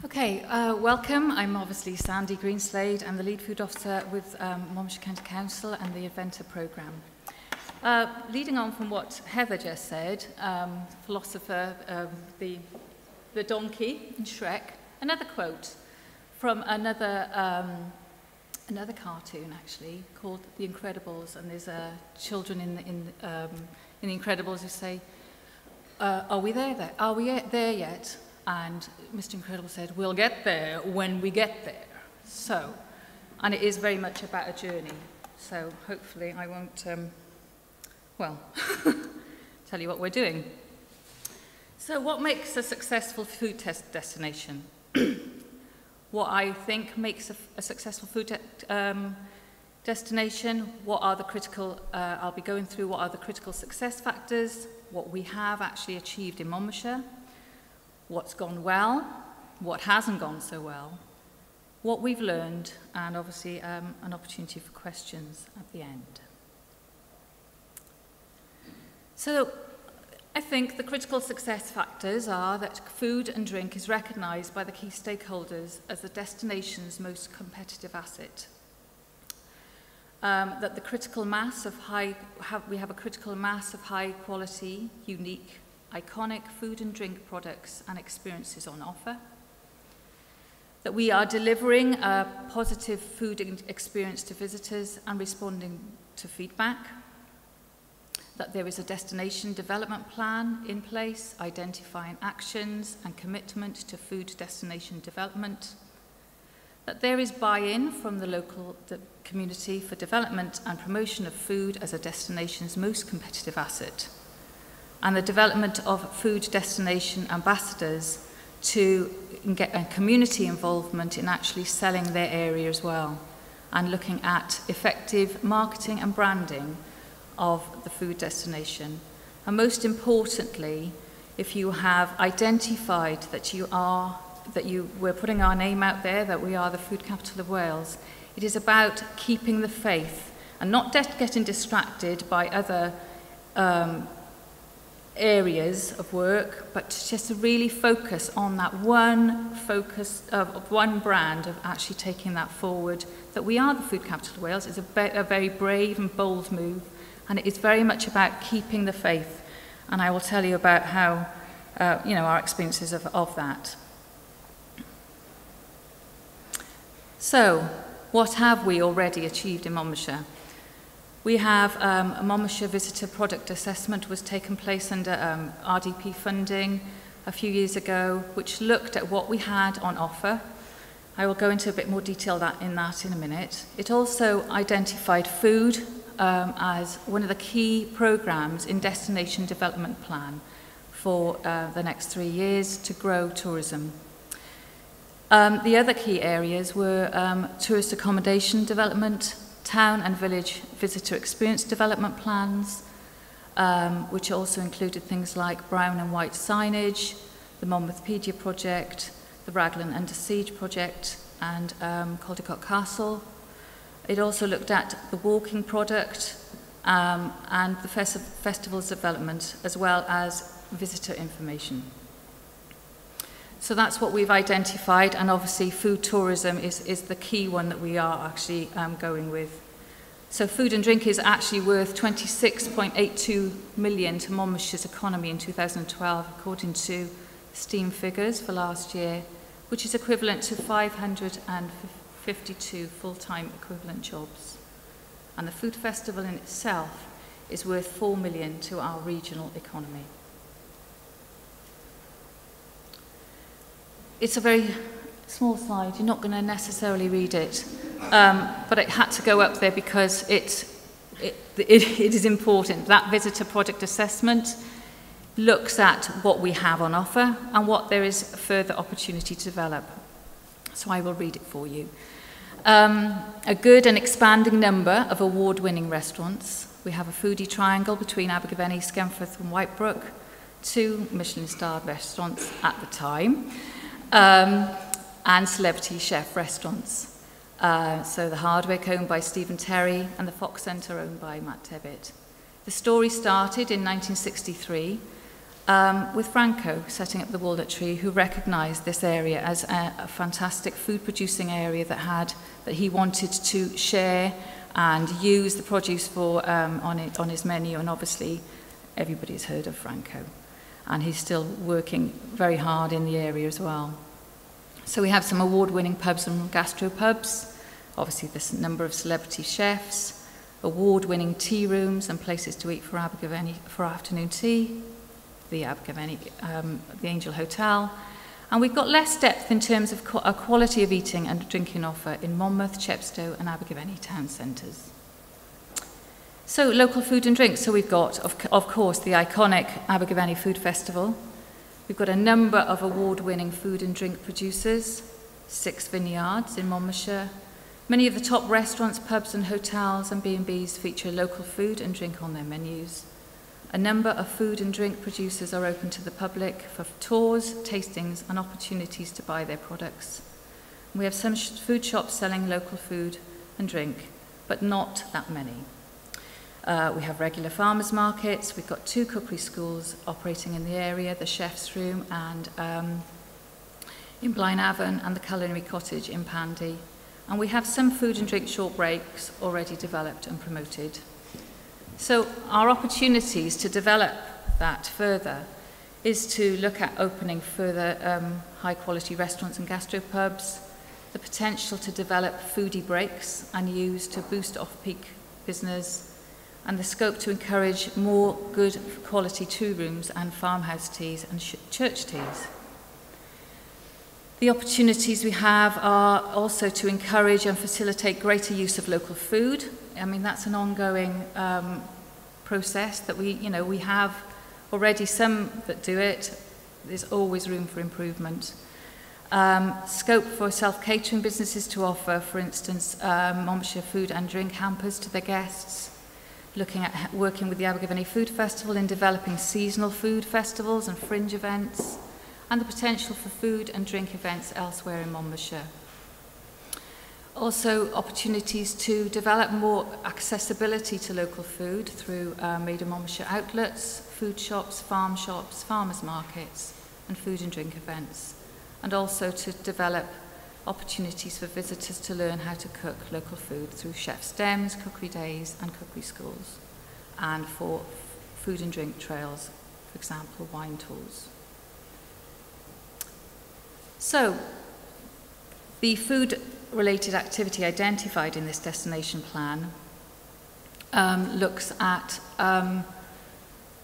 Okay, welcome. I'm obviously Sandy Greenslade. I'm the lead food officer with Monmouthshire County Council and the Inventor programme. Leading on from what Heather just said, philosopher, the donkey in Shrek, another quote from another cartoon actually called The Incredibles, and there's children in The Incredibles who say, "Are we there? Are we there yet?" And Mr. Incredible said, "We'll get there when we get there." So, and it is very much about a journey. So hopefully I won't, tell you what we're doing. So what makes a successful food destination? What I think makes a successful food destination, what are the critical, I'll be going through what are the critical success factors, what we have actually achieved in Monmouthshire, what's gone well, what hasn't gone so well, what we've learned, and obviously an opportunity for questions at the end. So I think the critical success factors are that food and drink is recognised by the key stakeholders as the destination's most competitive asset. That the critical mass of we have a critical mass of high quality, unique, iconic food and drink products and experiences on offer. That we are delivering a positive food experience to visitors and responding to feedback. That there is a destination development plan in place, identifying actions and commitment to food destination development. That there is buy-in from the local community for development and promotion of food as a destination's most competitive asset. And the development of food destination ambassadors to get community involvement in actually selling their area as well, and looking at effective marketing and branding of the food destination. And most importantly, if you have identified that we're putting our name out there, that we are the food capital of Wales, it is about keeping the faith and not getting distracted by other areas of work, but just to really focus on that one focus of one brand, of actually taking that forward, that we are the food capital of Wales. It's a very brave and bold move, and it is very much about keeping the faith. And I will tell you about how, our experiences of that. So, what have we already achieved in Monmouthshire? We have a Monmouthshire Visitor Product Assessment was taken place under RDP funding a few years ago, which looked at what we had on offer. I will go into a bit more detail in a minute. It also identified food as one of the key programmes in Destination Development Plan for the next 3 years to grow tourism. The other key areas were tourist accommodation development, town and village visitor experience development plans, which also included things like brown and white signage, the Monmouthpedia project, the Raglan Under Siege project, and Caldecott Castle. It also looked at the walking product and the festival's development, as well as visitor information. So that's what we've identified, and obviously food tourism is the key one that we are actually going with. So food and drink is actually worth 26.82 million to Monmouthshire's economy in 2012, according to Steam figures for last year, which is equivalent to 552 full-time equivalent jobs. And the food festival in itself is worth 4 million to our regional economy. It's a very small slide, you're not going to necessarily read it, but it had to go up there because it is important. That visitor product assessment looks at what we have on offer and what there is further opportunity to develop. So I will read it for you. A good and expanding number of award-winning restaurants. We have a foodie triangle between Abergavenny, Scunthorpe and Whitebrook, 2 Michelin-starred restaurants at the time. And celebrity chef restaurants. So the Hardwick owned by Stephen Terry and the Fox Centre owned by Matt Tebbett. The story started in 1963 with Franco setting up the Walnut Tree, who recognised this area as a fantastic food-producing area that he wanted to share and use the produce for on his menu. And obviously, everybody's heard of Franco, and he's still working very hard in the area as well. So we have some award-winning pubs and gastropubs, obviously this number of celebrity chefs, award-winning tea rooms and places to eat for Abergavenny for afternoon tea, the Abergavenny, the Angel Hotel. And we've got less depth in terms of a quality of eating and drinking offer in Monmouth, Chepstow and Abergavenny town centres. So local food and drink. So we've got, of course, the iconic Abergavenny Food Festival. We've got a number of award-winning food and drink producers, 6 vineyards in Monmouthshire. Many of the top restaurants, pubs and hotels and B&Bs feature local food and drink on their menus. A number of food and drink producers are open to the public for tours, tastings and opportunities to buy their products. We have some food shops selling local food and drink, but not that many. We have regular farmers markets. We've got 2 cookery schools operating in the area, the Chef's Room and in Blaenavon and the Culinary Cottage in Pandy. And we have some food and drink short breaks already developed and promoted. So our opportunities to develop that further is to look at opening further high-quality restaurants and gastropubs, the potential to develop foodie breaks and use to boost off-peak business, and the scope to encourage more good quality tea rooms and farmhouse teas and church teas. The opportunities we have are also to encourage and facilitate greater use of local food. I mean, that's an ongoing process that we have already some that do it. There's always room for improvement. Scope for self-catering businesses to offer, for instance, Monmouthshire food and drink hampers to their guests. Looking at working with the Abergavenny Food Festival in developing seasonal food festivals and fringe events, and the potential for food and drink events elsewhere in Monmouthshire. Also, opportunities to develop more accessibility to local food through Made in Monmouthshire outlets, food shops, farmers markets, and food and drink events. And also to develop opportunities for visitors to learn how to cook local food through chef's dems, cookery days, and cookery schools, and for food and drink trails, for example, wine tours. So, the food-related activity identified in this destination plan looks at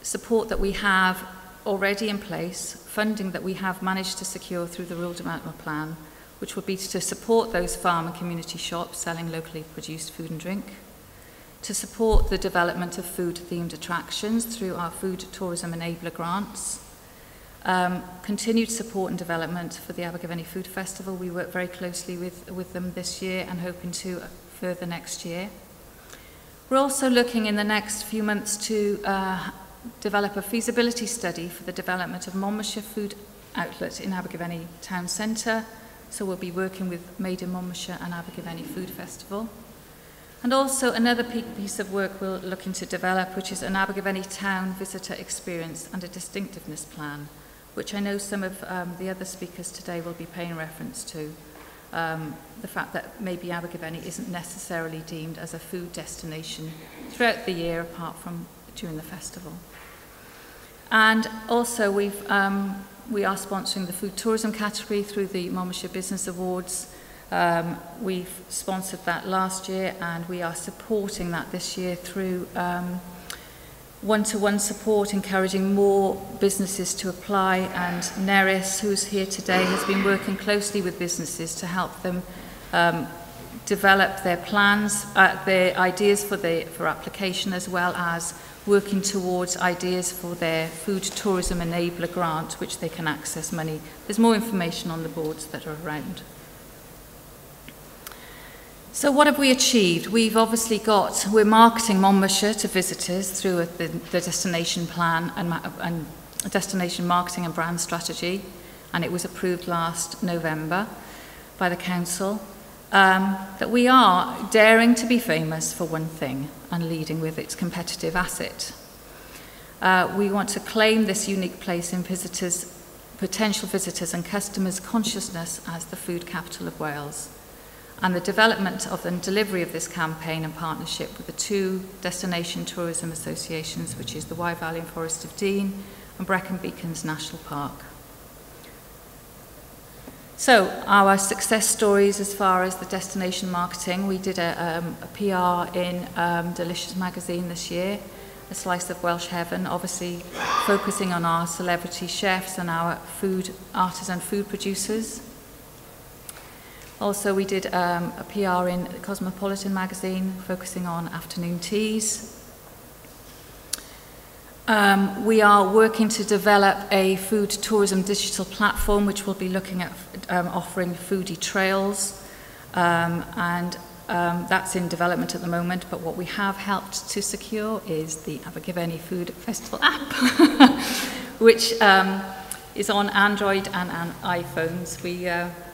support that we have already in place, funding that we have managed to secure through the Rural Development Plan, which would be to support those farm and community shops selling locally produced food and drink, to support the development of food-themed attractions through our Food Tourism Enabler grants, continued support and development for the Abergavenny Food Festival. We work very closely with them this year and hoping to further next year. We're also looking in the next few months to develop a feasibility study for the development of Monmouthshire Food Outlet in Abergavenny Town Centre. So we'll be working with Made in Monmouthshire and Abergavenny Food Festival. And also another piece of work we're looking to develop, which is an Abergavenny Town visitor experience and a distinctiveness plan, which I know some of the other speakers today will be paying reference to. The fact that maybe Abergavenny isn't necessarily deemed as a food destination throughout the year apart from during the festival. And also we are sponsoring the food tourism category through the Monmouthshire Business Awards. We've sponsored that last year and we are supporting that this year through one-to-one support, encouraging more businesses to apply, and Neris, who's here today, has been working closely with businesses to help them develop their plans, their ideas for application, as well as working towards ideas for their Food Tourism Enabler grant, which they can access money. There's more information on the boards that are around. So what have we achieved? We've obviously we're marketing Monmouthshire to visitors through the destination plan and destination marketing and brand strategy, and it was approved last November by the council, that we are daring to be famous for one thing and leading with its competitive asset. We want to claim this unique place in potential visitors and customers' consciousness as the food capital of Wales. And the development of and delivery of this campaign in partnership with the two destination tourism associations, which is the Wye Valley and Forest of Dean and Brecon Beacons National Park. So our success stories as far as the destination marketing, we did a PR in Delicious magazine this year, A Slice of Welsh Heaven, obviously focusing on our celebrity chefs and our artisan food producers. Also, we did a PR in Cosmopolitan magazine, focusing on afternoon teas. We are working to develop a food tourism digital platform, which will be looking at offering foodie trails, and that's in development at the moment. But what we have helped to secure is the Abergavenny Food Festival app, which is on Android and iPhones.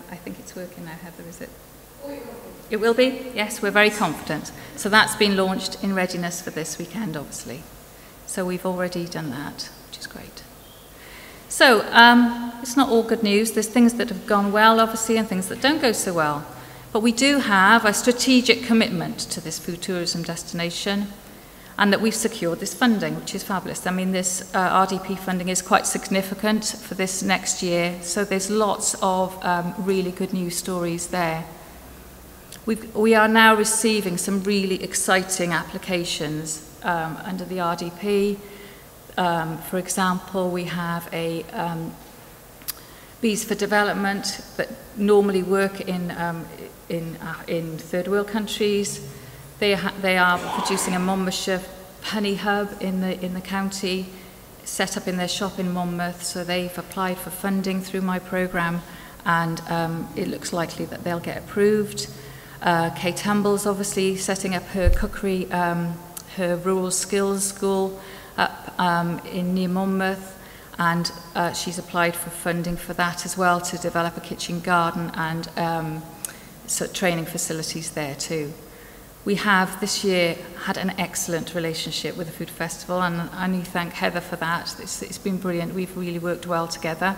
I think it's working now, Heather, is it? It will be? Yes, we're very confident. So that's been launched in readiness for this weekend, obviously. So we've already done that, which is great. So it's not all good news. There's things that have gone well, obviously, and things that don't go so well. But we do have a strategic commitment to this food tourism destination, and that we've secured this funding, which is fabulous. I mean, this RDP funding is quite significant for this next year, so there's lots of really good news stories there. We are now receiving some really exciting applications under the RDP. For example, we have a Bees for Development that normally work in third world countries. They are producing a Monmouthshire honey hub in the county, set up in their shop in Monmouth. So they've applied for funding through my programme, and it looks likely that they'll get approved. Kate Humble's obviously setting up her cookery, her rural skills school up near Monmouth, and she's applied for funding for that as well, to develop a kitchen garden and training facilities there too. We have this year had an excellent relationship with the Food Festival, and I need to thank Heather for that. It's been brilliant. We've really worked well together.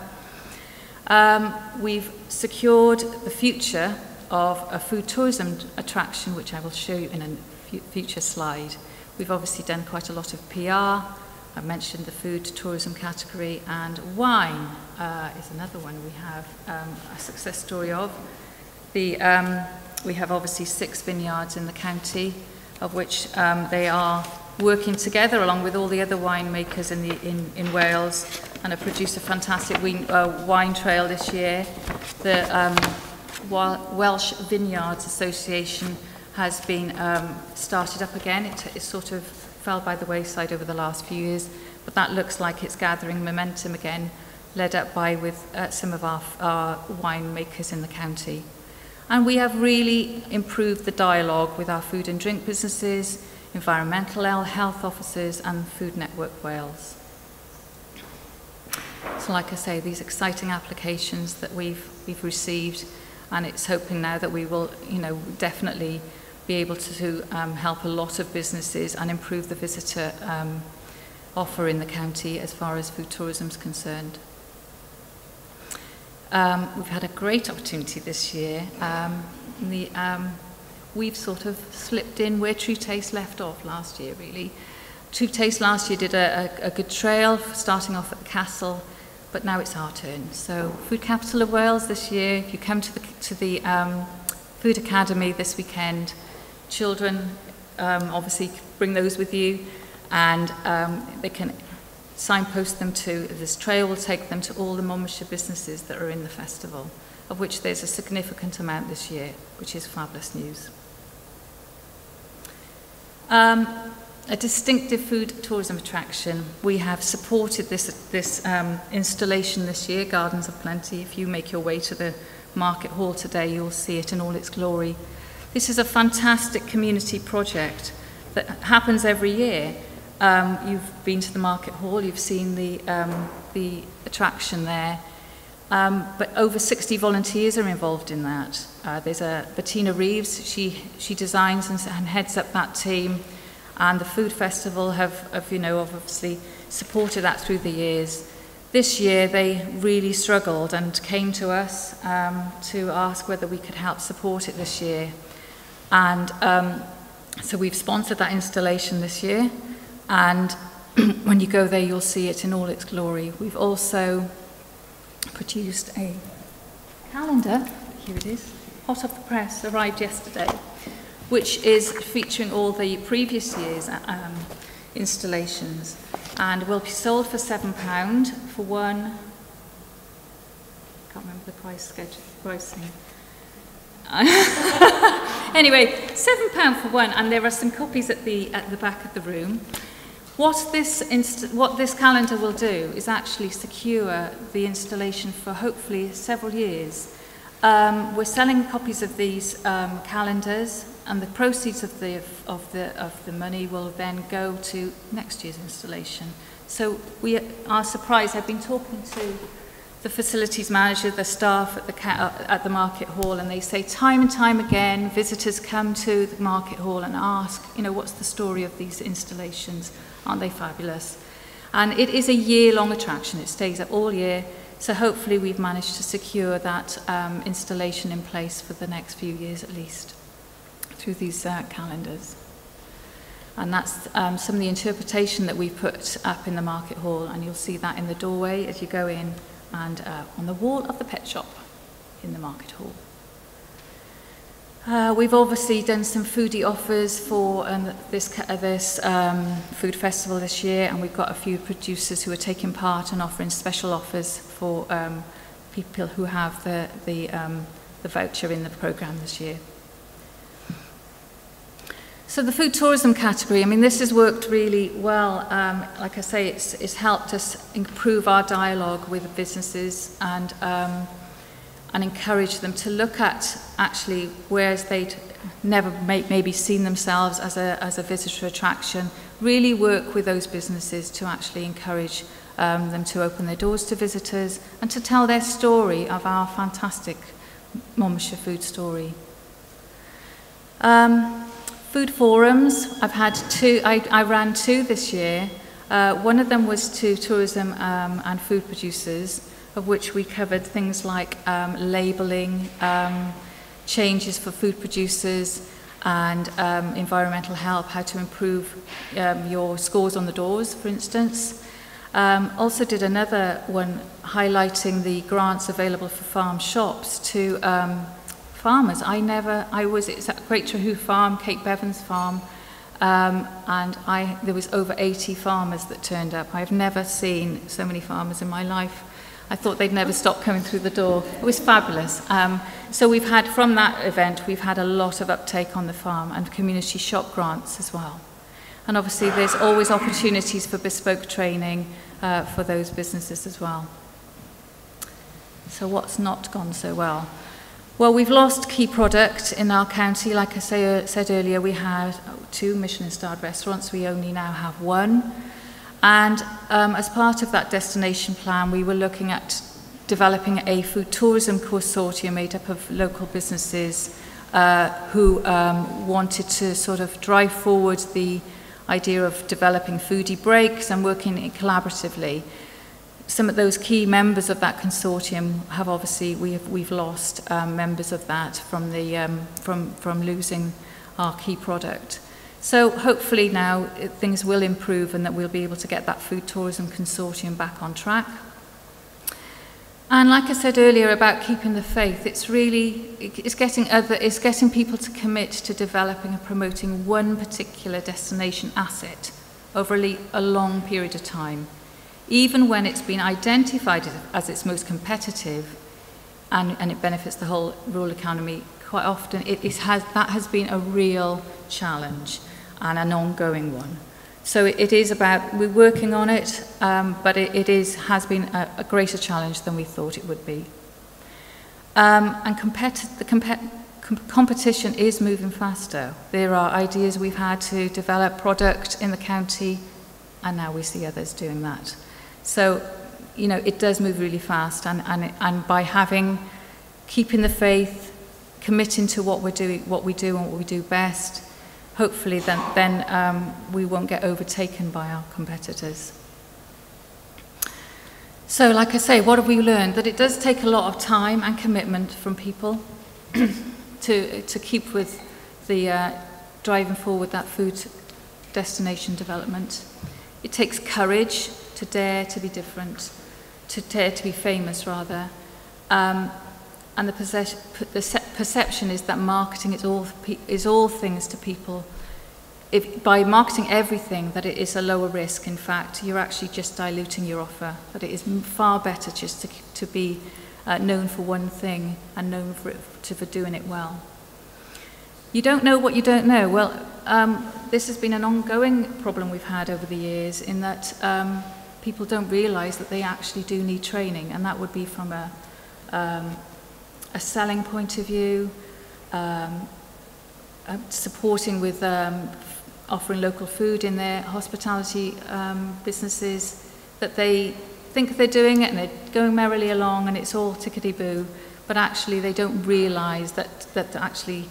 We've secured the future of a food tourism attraction, which I will show you in a future slide. We've obviously done quite a lot of PR. I've mentioned the food tourism category, and wine is another one we have a success story of. We have obviously 6 vineyards in the county, of which they are working together along with all the other winemakers in Wales, and have produced a fantastic wine trail this year. The Welsh Vineyards Association has been started up again. It sort of fell by the wayside over the last few years, but that looks like it's gathering momentum again, led up by with some of our winemakers in the county. And we have really improved the dialogue with our food and drink businesses, environmental health officers, and Food Network Wales. So like I say, these exciting applications that we've received, and it's hoping now that we will, definitely be able to help a lot of businesses and improve the visitor offer in the county as far as food tourism is concerned. We've had a great opportunity this year. We've sort of slipped in where True Taste left off last year, really. True Taste last year did a good trail, starting off at the castle, but now it's our turn. So Food Capital of Wales this year, if you come to the Food Academy this weekend, children obviously bring those with you, and they can signpost them to this trail. Will take them to all the Monmouthshire businesses that are in the festival, of which there's a significant amount this year, which is fabulous news. A distinctive food tourism attraction. We have supported this installation this year, Gardens of Plenty. If you make your way to the market hall today, you'll see it in all its glory. This is a fantastic community project that happens every year. You've been to the market hall, you've seen the attraction there, but over 60 volunteers are involved in that. There's Bettina Reeves, she designs and heads up that team, and the food festival have obviously supported that through the years. This year they really struggled and came to us to ask whether we could help support it this year. And so we've sponsored that installation this year, and when you go there you'll see it in all its glory. We've also produced a calendar, here it is, hot off the press, arrived yesterday, which is featuring all the previous year's installations, and will be sold for £7 for one. I can't remember the pricing. Anyway, £7 for one, and there are some copies at the back of the room. What this calendar will do is actually secure the installation for hopefully several years. We're selling copies of these calendars, and the proceeds of the money will then go to next year's installation. So we are surprised. I've been talking to the facilities manager, the staff at the market hall, and they say time and time again, visitors come to the market hall and ask, what's the story of these installations? Aren't they fabulous? And it is a year-long attraction. It stays up all year. So hopefully we've managed to secure that installation in place for the next few years at least through these calendars. And that's some of the interpretation that we put up in the market hall, and you'll see that in the doorway as you go in, and on the wall of the pet shop in the market hall. We've obviously done some foodie offers for this food festival this year, and we've got a few producers who are taking part and offering special offers for people who have the voucher in the programme this year. So the food tourism category, this has worked really well. Like I say, it's helped us improve our dialogue with businesses and encourage them to look at actually whereas they'd never maybe seen themselves as a visitor attraction, really work with those businesses to actually encourage them to open their doors to visitors and to tell their story of our fantastic Monmouthshire food story. Food forums, I've had two, I ran two this year. One of them was to tourism and food producers, of which we covered things like labelling, changes for food producers, and environmental help, how to improve your scores on the doors, for instance. Also did another one highlighting the grants available for farm shops to farmers. It's at Great Trahoo Farm, Kate Bevan's farm, and there was over 80 farmers that turned up. I've never seen so many farmers in my life. I thought they'd never stop coming through the door. It was fabulous. So we've had, from that event, we've had a lot of uptake on the farm and community shop grants as well. And obviously there's always opportunities for bespoke training for those businesses as well. So what's not gone so well? Well, we've lost key product in our county. Like I said earlier, we had 2 Michelin-starred restaurants. We only now have 1. And as part of that destination plan, we were looking at developing a food tourism consortium made up of local businesses who wanted to sort of drive forward the idea of developing foodie breaks and working collaboratively. Some of those key members of that consortium have obviously, we've lost members of that from losing our key product. So hopefully now things will improve and that we'll be able to get that food tourism consortium back on track. And like I said earlier about keeping the faith, it's getting people to commit to developing and promoting one particular destination asset over a long period of time. Even when it's been identified as its most competitive and it benefits the whole rural economy, quite often that has been a real challenge and an ongoing one. So it is about, we're working on it, but it has been a greater challenge than we thought it would be. And competition is moving faster. There are ideas we've had to develop product in the county, and now we see others doing that. So, it does move really fast, and by keeping the faith, committing to what we do and what we do best, hopefully then we won't get overtaken by our competitors. So like I say, what have we learned? That it does take a lot of time and commitment from people to keep with the driving forward that food destination development. It takes courage to dare to be different, to dare to be famous rather. And the perception is that marketing is all things to people. By marketing everything, that it is a lower risk. In fact, you're actually just diluting your offer. That it is far better just to be known for one thing and known for doing it well. You don't know what you don't know. Well, this has been an ongoing problem we've had over the years, in that people don't realise that they actually do need training, and that would be from a selling point of view, supporting with offering local food in their hospitality businesses, that they think they're doing it and they're going merrily along and it's all tickety-boo, but actually they don't realise that actually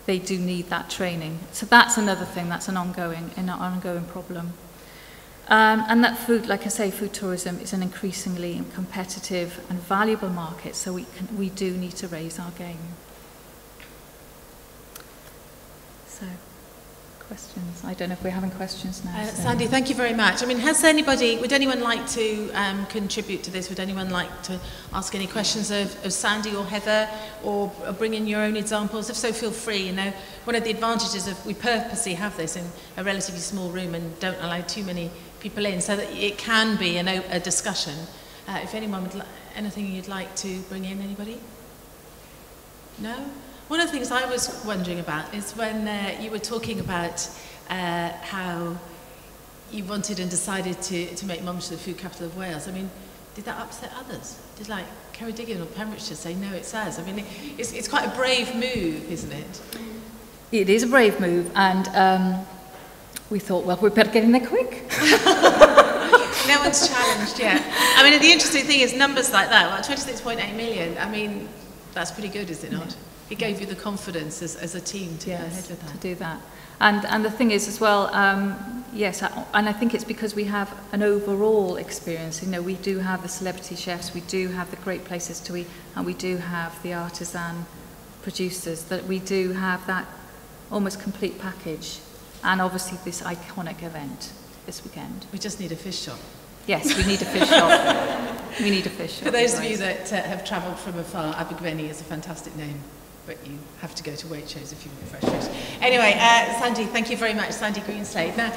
they do need that training. So that's another thing, that's an ongoing problem. And that food, like I say, food tourism is an increasingly competitive and valuable market, so we do need to raise our game. So, questions? I don't know if we're having questions now. Sandy, thank you very much. I mean, would anyone like to contribute to this? Would anyone like to ask any questions of Sandy or Heather, or bring in your own examples? If so, feel free. You know, one of the advantages of, we purposely have this in a relatively small room and don't allow too many people in, so that it can be a discussion. If anyone would anything you'd like to bring in, anybody? No? One of the things I was wondering about is when you were talking about how you wanted and decided to make Monmouthshire the food capital of Wales. I mean, did that upset others? Did like Ceredigion or Pembrokeshire say, no, it's ours? I mean, it's quite a brave move, isn't it? It is a brave move, and we thought, well, we better get in there quick. No one's challenged yet. I mean, the interesting thing is numbers like that, like 26.8 million, I mean, that's pretty good, is it not? Yeah. It gave you the confidence as a team to go ahead with that. To do that. And the thing is as well, yes, and I think it's because we have an overall experience. You know, we do have the celebrity chefs, we do have the great places to eat, and we do have the artisan producers, that we do have that almost complete package. And obviously this iconic event this weekend. We just need a fish shop. Yes, we need a fish shop. We need a fish shop. For those of you that have travelled from afar, Abergwenny is a fantastic name, but you have to go to Waitrose if you want fresh fish. Anyway, Sandy, thank you very much, Sandy Greenslade. Now,